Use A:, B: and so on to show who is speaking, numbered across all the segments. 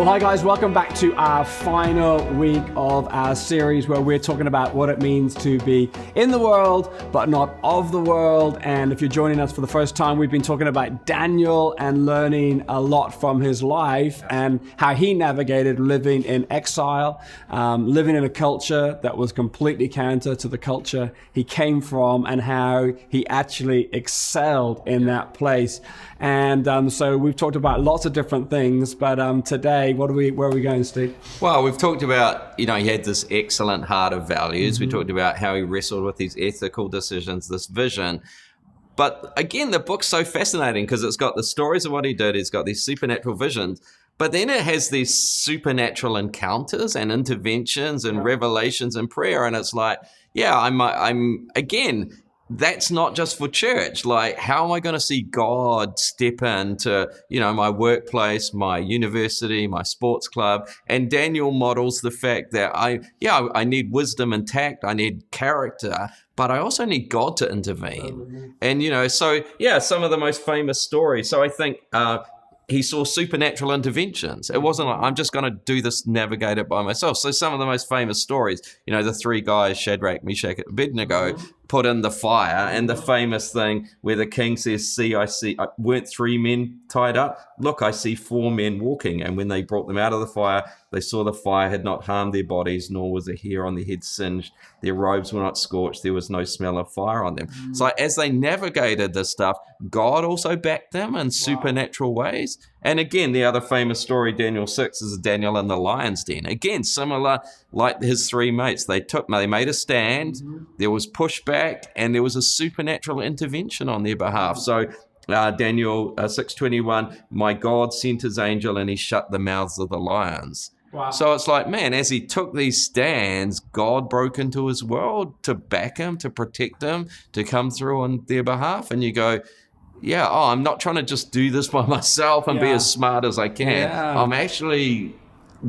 A: Well, hi guys, welcome back to our final week of our series where we're talking about what it means to be in the world, but not of the world. And if you're joining us for the first time, we've been talking about Daniel and learning a lot from his life and how he navigated living in exile, living in a culture that was completely counter to the culture he came from, and how he actually excelled in that place. And so we've talked about lots of different things, but today, where are we going, Steve?
B: Well, we've talked about, he had this excellent heart of values. Mm-hmm. We talked about how he wrestled with these ethical decisions, this vision. But again, the book's so fascinating because it's got the stories of what he did. It's got these supernatural visions, but then it has these supernatural encounters and interventions and revelations and prayer. And it's like, I'm again, that's not just for church. Like, how am I going to see God step into, my workplace, my university, my sports club? And Daniel models the fact that I need wisdom and tact. I need character, but I also need God to intervene. And, some of the most famous stories. So I think, he saw supernatural interventions. It wasn't like, I'm just going to do this, navigate it by myself. So some of the most famous stories, the three guys, Shadrach, Meshach, and Abednego, put in the fire. And the famous thing where the king says, see, weren't three men tied up? Look, I see four men walking. And when they brought them out of the fire, they saw the fire had not harmed their bodies, nor was a hair on their head singed. Their robes were not scorched. There was no smell of fire on them. So as they navigated this stuff, God also backed them in supernatural ways. And again, the other famous story, Daniel 6, is Daniel in the lion's den. Again, similar, like his three mates. They made a stand, there was pushback, and there was a supernatural intervention on their behalf. So Daniel 6:21, my God sent his angel and he shut the mouths of the lions. Wow. So it's like, man, as he took these stands, God broke into his world to back him, to protect him, to come through on their behalf. And you go, I'm not trying to just do this by myself and be as smart as I can. Yeah. I'm actually,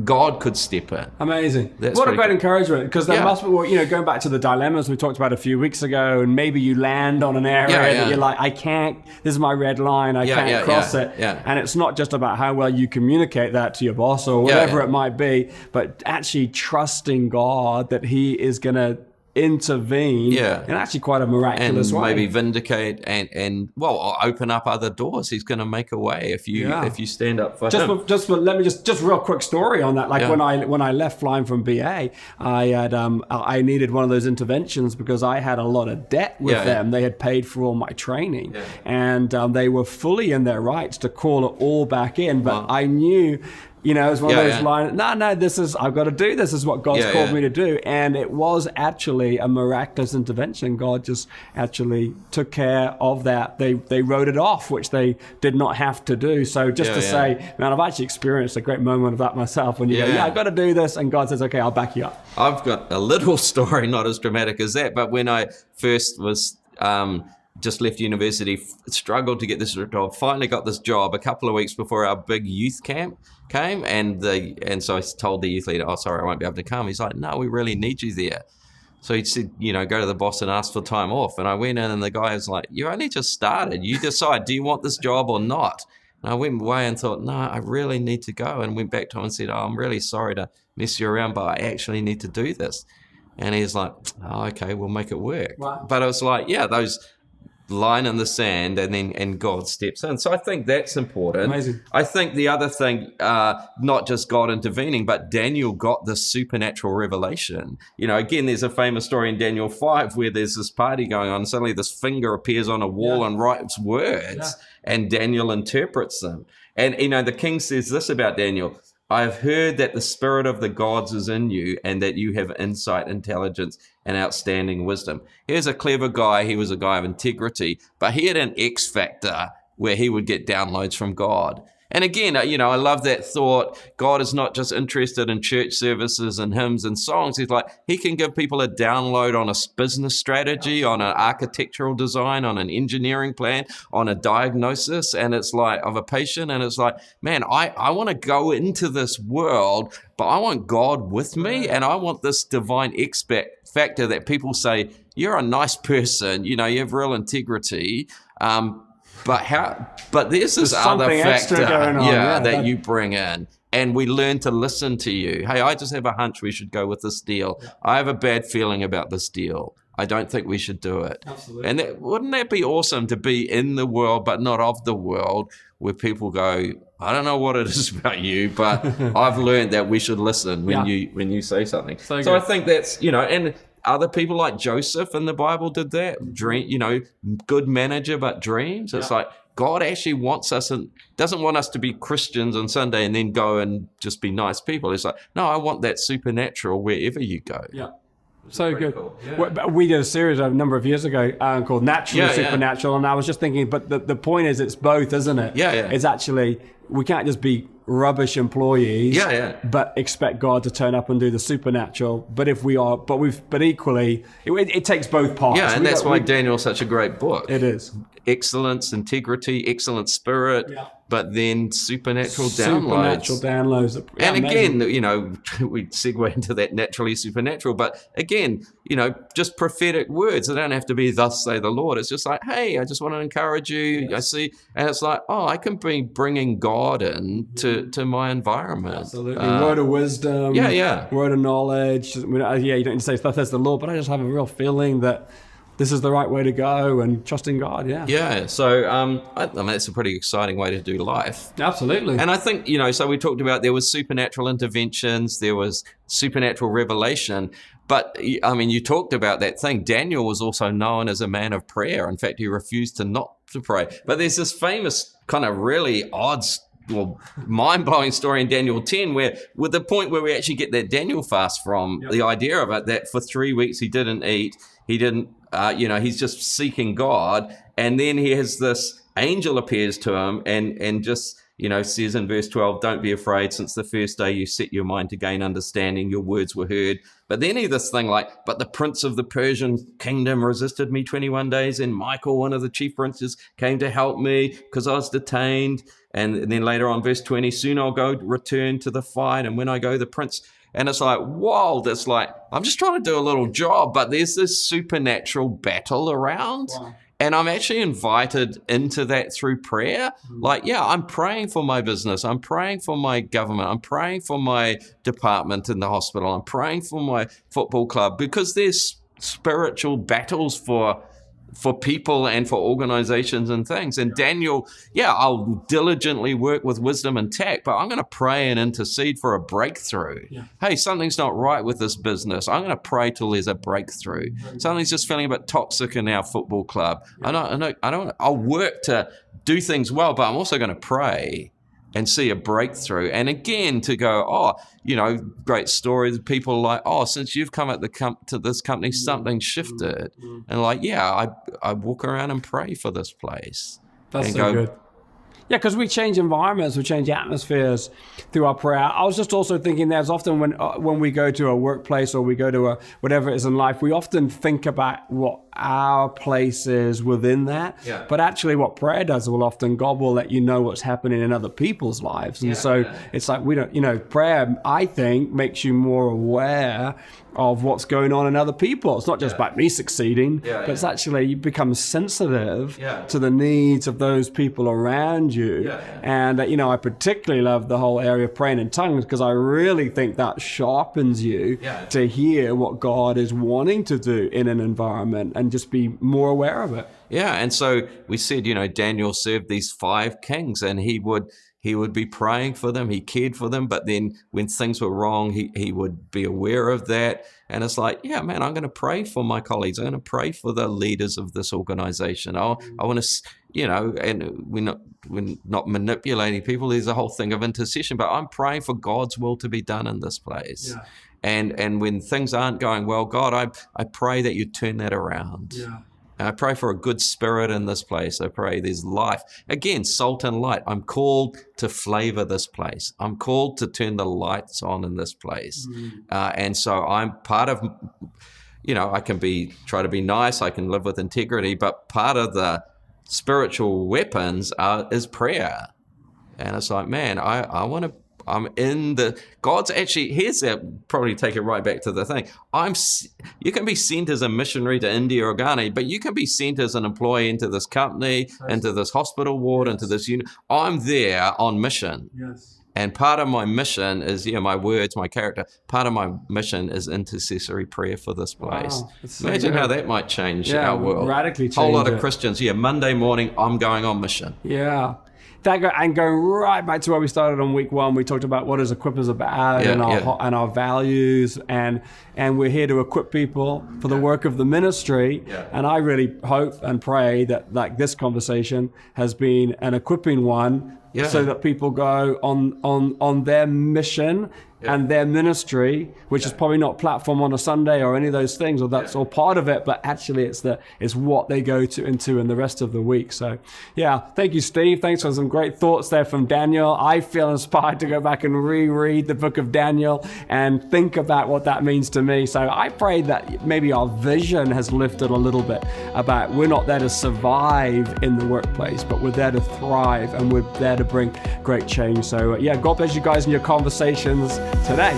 B: God could step in.
A: Amazing. What a great encouragement, because there must be, going back to the dilemmas we talked about a few weeks ago, and maybe you land on an area that you're like, I can't, this is my red line, I can't cross it. Yeah. And it's not just about how well you communicate that to your boss or whatever it might be, but actually trusting God that he is going to intervene in actually quite a miraculous way.
B: And maybe vindicate and open up other doors. He's going to make a way if you stand up for him.
A: Let me just real quick story on that. Like when I left flying from BA, I needed one of those interventions because I had a lot of debt with them. They had paid for all my training, and they were fully in their rights to call it all back in. But I knew, it was one of those lines, no, I've got to do this. This is what God's called me to do. And it was actually a miraculous intervention. God just actually took care of that. They wrote it off, which they did not have to do. So just to say, man, I've actually experienced a great moment of that myself when you go, I've got to do this. And God says, okay, I'll back you up.
B: I've got a little story, not as dramatic as that, but when I first was just left university, struggled to get this job, finally got this job a couple of weeks before our big youth camp came, and so I told the youth leader, oh, sorry, I won't be able to come. He's like, no, we really need you there. So he said, go to the boss and ask for time off. And I went in and the guy was like, you only just started. You decide, do you want this job or not? And I went away and thought, no, I really need to go. And went back to him and said, oh, I'm really sorry to mess you around, but I actually need to do this. And he's like, oh, okay, we'll make it work. Wow. But it was like, those line in the sand, and God steps in. So I think that's important.
A: Amazing.
B: I think the other thing, not just God intervening, but Daniel got this supernatural revelation. Again, there's a famous story in Daniel 5 where there's this party going on, and suddenly this finger appears on a wall and writes words, and Daniel interprets them. And, the king says this about Daniel: I have heard that the spirit of the gods is in you and that you have insight, intelligence, and outstanding wisdom. Here's a clever guy. He was a guy of integrity, but he had an X factor where he would get downloads from God. And again, I love that thought. God is not just interested in church services and hymns and songs. He's like, he can give people a download on a business strategy, on an architectural design, on an engineering plan, on a diagnosis, and it's like of a patient. And it's like, man, I want to go into this world, but I want God with me. And I want this divine X factor that people say, you're a nice person, you have real integrity. But there's this other factor
A: going on.
B: that you bring in. and we learn to listen to you. Hey, I just have a hunch we should go with this deal. Yeah. I have a bad feeling about this deal. I don't think we should do it.
A: Absolutely.
B: And wouldn't that be awesome to be in the world, but not of the world, where people go, I don't know what it is about you, but I've learned that we should listen when you say something. So I think that's, and other people like Joseph in the Bible did that. Dream, good manager, but dreams. It's like God actually wants us and doesn't want us to be Christians on Sunday and then go and just be nice people. It's like, no, I want that supernatural wherever you go.
A: Yeah. So good. Cool. Yeah. We did a series a number of years ago called Naturally Supernatural, and I was just thinking, but the point is it's both, isn't it?
B: Yeah.
A: It's actually, we can't just be rubbish employees, but expect God to turn up and do the supernatural. But if we are, but equally, it takes both parts.
B: Yeah, and that's why Daniel's such a great book.
A: It is.
B: Excellence, integrity, excellent spirit, but then supernatural downloads.
A: Supernatural downloads.
B: And again, we segue into that naturally supernatural, but again, just prophetic words. They don't have to be thus say the Lord. It's just like, hey, I just want to encourage you. Yes. I see. And it's like, I can be bringing God in to my environment.
A: Absolutely. Word of wisdom. Word of knowledge. You don't need to say thus says the Lord, but I just have a real feeling that this is the right way to go, and trusting God,
B: Yeah, so I mean, that's a pretty exciting way to do life.
A: Absolutely.
B: And I think, so we talked about there was supernatural interventions, there was supernatural revelation, but I mean, you talked about that thing. Daniel was also known as a man of prayer. In fact, he refused to not to pray. But there's this famous kind of really odd, mind-blowing story in Daniel 10 where, with the point where we actually get that Daniel fast from, the idea of it, that for 3 weeks he didn't eat, he didn't, he's just seeking God. And then he has this angel appears to him and just, says in verse 12, don't be afraid, since the first day you set your mind to gain understanding, your words were heard. But then he this thing like, but the prince of the Persian kingdom resisted me 21 days, and Michael, one of the chief princes, came to help me because I was detained. And then later on, verse 20, soon I'll go return to the fight, and when I go, the prince... And it's like, whoa, that's like, I'm just trying to do a little job, but there's this supernatural battle around. Wow. And I'm actually invited into that through prayer. Like, I'm praying for my business. I'm praying for my government. I'm praying for my department in the hospital. I'm praying for my football club, because there's spiritual battles for people and for organizations and things. And Daniel, I'll diligently work with wisdom and tact, but I'm going to pray and intercede for a breakthrough. Hey, something's not right with this business. I'm going to pray till there's a breakthrough. Something's just feeling a bit toxic in our football club. I'll work to do things well, but I'm also going to pray and see a breakthrough. And again, to go, great stories. People like, since you've come at to this company, something shifted. And like, I walk around and pray for this place.
A: That's so good. Yeah, because we change environments, we change atmospheres through our prayer. I was just also thinking there's often when we go to a workplace or we go to whatever it is in life, we often think about what our place is within that. Yeah. But actually what prayer does God will let you know what's happening in other people's lives. And it's like we don't, prayer, I think, makes you more aware of what's going on in other people. It's not just about me succeeding, but it's actually you become sensitive to the needs of those people around you. And I particularly love the whole area of praying in tongues, because I really think that sharpens you to hear what God is wanting to do in an environment and just be more aware of it.
B: Yeah, and so we said, Daniel served these 5 kings, and he would be praying for them. He cared for them. But then when things were wrong, he would be aware of that. And it's like, I'm going to pray for my colleagues. I'm going to pray for the leaders of this organization. I want to, and we're not manipulating people. There's a whole thing of intercession, but I'm praying for God's will to be done in this place. Yeah. And when things aren't going well, God, I pray that you turn that around. Yeah. And I pray for a good spirit in this place. I pray there's life. Again, salt and light. I'm called to flavor this place. I'm called to turn the lights on in this place. And so I'm part of, I can try to be nice. I can live with integrity. But part of the spiritual weapons is prayer. And it's like, man, I want to, I'm in God's actually, probably take it right back to the thing. You can be sent as a missionary to India or Ghana, but you can be sent as an employee into this company, into this hospital ward, into this unit. I'm there on mission. Yes. And part of my mission is, my words, my character, part of my mission is intercessory prayer for this place. Wow, so imagine how that might change our world.
A: Radically change.
B: A whole lot of Christians, Monday morning, I'm going on mission.
A: Yeah. And going right back to where we started on week 1, we talked about what is Equip is about and our values, and we're here to equip people for the work of the ministry. Yeah. And I really hope and pray that this conversation has been an equipping one, so that people go on their mission and their ministry, which is probably not platform on a Sunday or any of those things, or that's all part of it, but actually it's what they go into in the rest of the week. So thank you, Steve. Thanks for some great thoughts there from Daniel. I feel inspired to go back and reread the book of Daniel and think about what that means to me. So I pray that maybe our vision has lifted a little bit about we're not there to survive in the workplace, but we're there to thrive, and we're there to bring great change. So God bless you guys in your conversations today.